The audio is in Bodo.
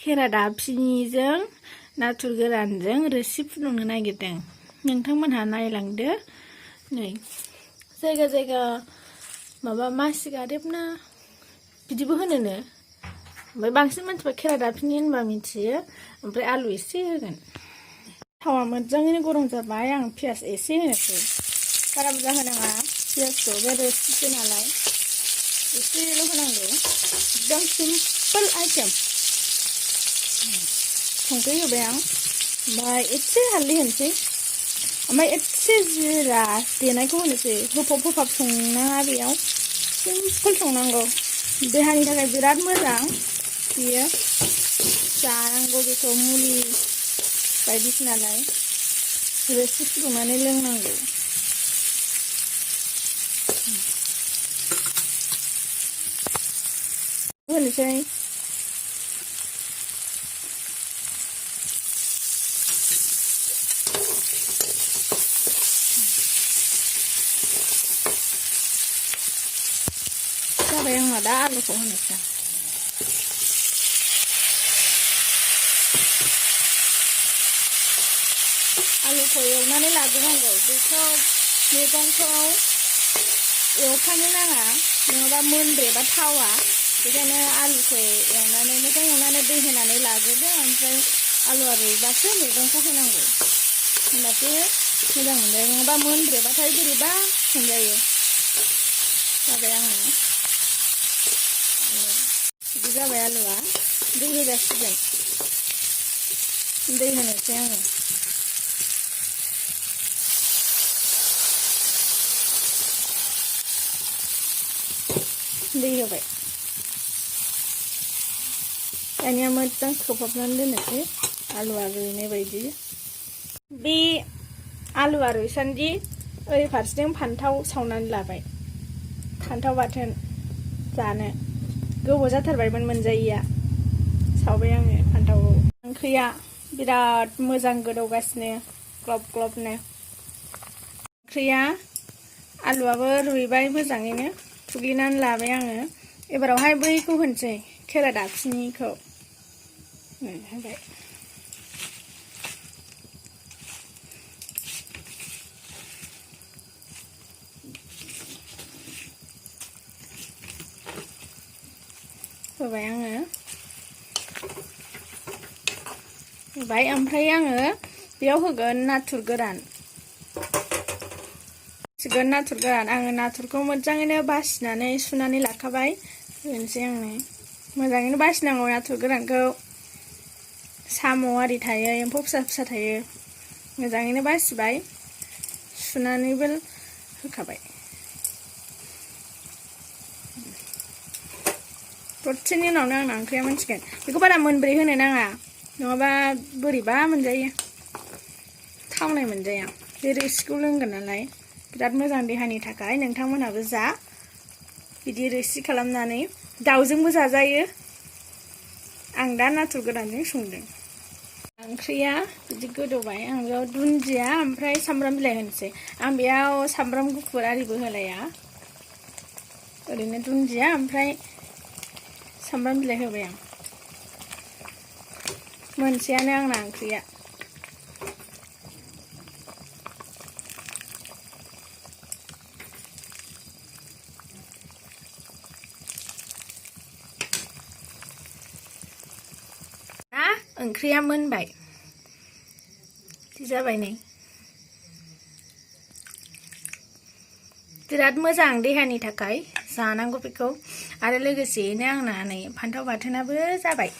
keradapiniजों नाथुर गोरानजों रोसि फुदुंनो नागिरदों। नोंथांमोनहा नायलांदो। नै जायगा जायगा माबा मासि गारेबना बिदिबो होनोनो। ओमफ्राय बांसिन मानसिफ्रा केरादाफिनि होनबा मिथियो। ओमफ्राय आलु एसे होगोन। थावा मोजाङैनो गरम जाबाय। आं पियास एसे होनोसै। बारा बुरजा होनाङा पियासखौ, बे रोसिसो नालाय एसेल' होनांगौ। एकदम सिम्पोल आइटेम। संख्रि होबाय आं, ओमफ्राय एसे हालदै होनोसै, ओमफ्राय एसे जिरा देनायखौ होनोसै। होफब संनाङा बेयाव, सिम्पोल संनांगौ। देहानि थाखाय बिराद मोजां बियो। जानांगौ बेखौ, मुलि बायदिसो नालाय रोसि फुदुंनानै लोंनांगौ। होनोसै जाबाय आंना। दा आलुखौ होनोसै। आलुखौ एवनानै लाग्रोनांगौ। बेखौ मैगंखौ एवखानो नाङा, नङाबा मोनब्रेबा थावा। बेखायनो आलुखौ एवनानै मोजां एवनानै दै होनानै लाग्रोदो। ओमफ्राय आलुआ रुइबासो मैगंखौ होनांगौ, होनबासो मोजां मोनजायो। नङाबा मोनब्रेबाथाय बोरैबा मोनजायो। जाबाय आंना। बिदि जाबाय आलुआ। दै होजासिगोन। दै होनोसै आङो। दै होबाय। दानिया मोजां खोबहाबनानै दोननोसै आलुआ रुइनाय बायदि। बे आलुआ रुइसान्दि ओरै फारसेथिं फान्थाव सावनानै लाबाय। फान्थाव बाथोन जानो गोबाव जाथारबायमोन मोनजायैया। सावबाय आङो फान्थावखौ। ओंख्रिया बिराद मोजां गोदौगासिनो ग्लब ग्लबनो। ओंख्रिया आलुआबो रुइबाय मोजाङैनो, थुग्लिनानै लाबाय आङो। एबारावहाय बैखौ होनसै, केरादाफिनिखौ होबाय। होबाय आङो। होबाय, ओमफ्राय आङो बेयाव होगोन नाथुर गोरान। नाथुर गोरान आङो नाथुरखौ मोजाङैनो बासिनानै सुनानै लाखाबाय। होनोसै आङो। मोजाङैनो बासिनांगौ नाथुर गोरानखौ। साम' आरि थायो, एम्फौ फिसा फिसा थायो। मोजाङैनो बासिबाय, सुनानैबो होखाबाय। दसेनि उनावनो आंना ओंख्रिया मोनसिगोन। बेखौ बारा मोनब्रै होनो नाङा, नङाबा बोरैबा मोनजायो, थावनाय मोनजाया। बे रोसिखौ लोंगोन नालाय बिराद मोजां देहानि थाखाय। नोंथांमोनहाबो जा, बिदि रोसि खालामनानै। दाउजोंबो जाजायो। आं दा नाथुर गोरानजों संदों। ओंख्रिया बिदि गोदौबाय। आं बेयाव दुन्दिया ओमफ्राय सामब्राम बिलाइ होनोसै। आं बेयाव सामब्राम गुफुर आरिबो होलाया, ओरैनो दुन्दिया ओमफ्राय सामब्राम बिलाइ होबाय आं। मोनसेयानो आंना ओंख्रिया। ओंख्रिया मोनबाय। बिदि जाबाय नै। बिराद मोजां देहानि थाखाय, जानांगौ बेखौ। आरो लोगोसेयैनो आंना नै फान्थाव बाथोनाबो जाबाय।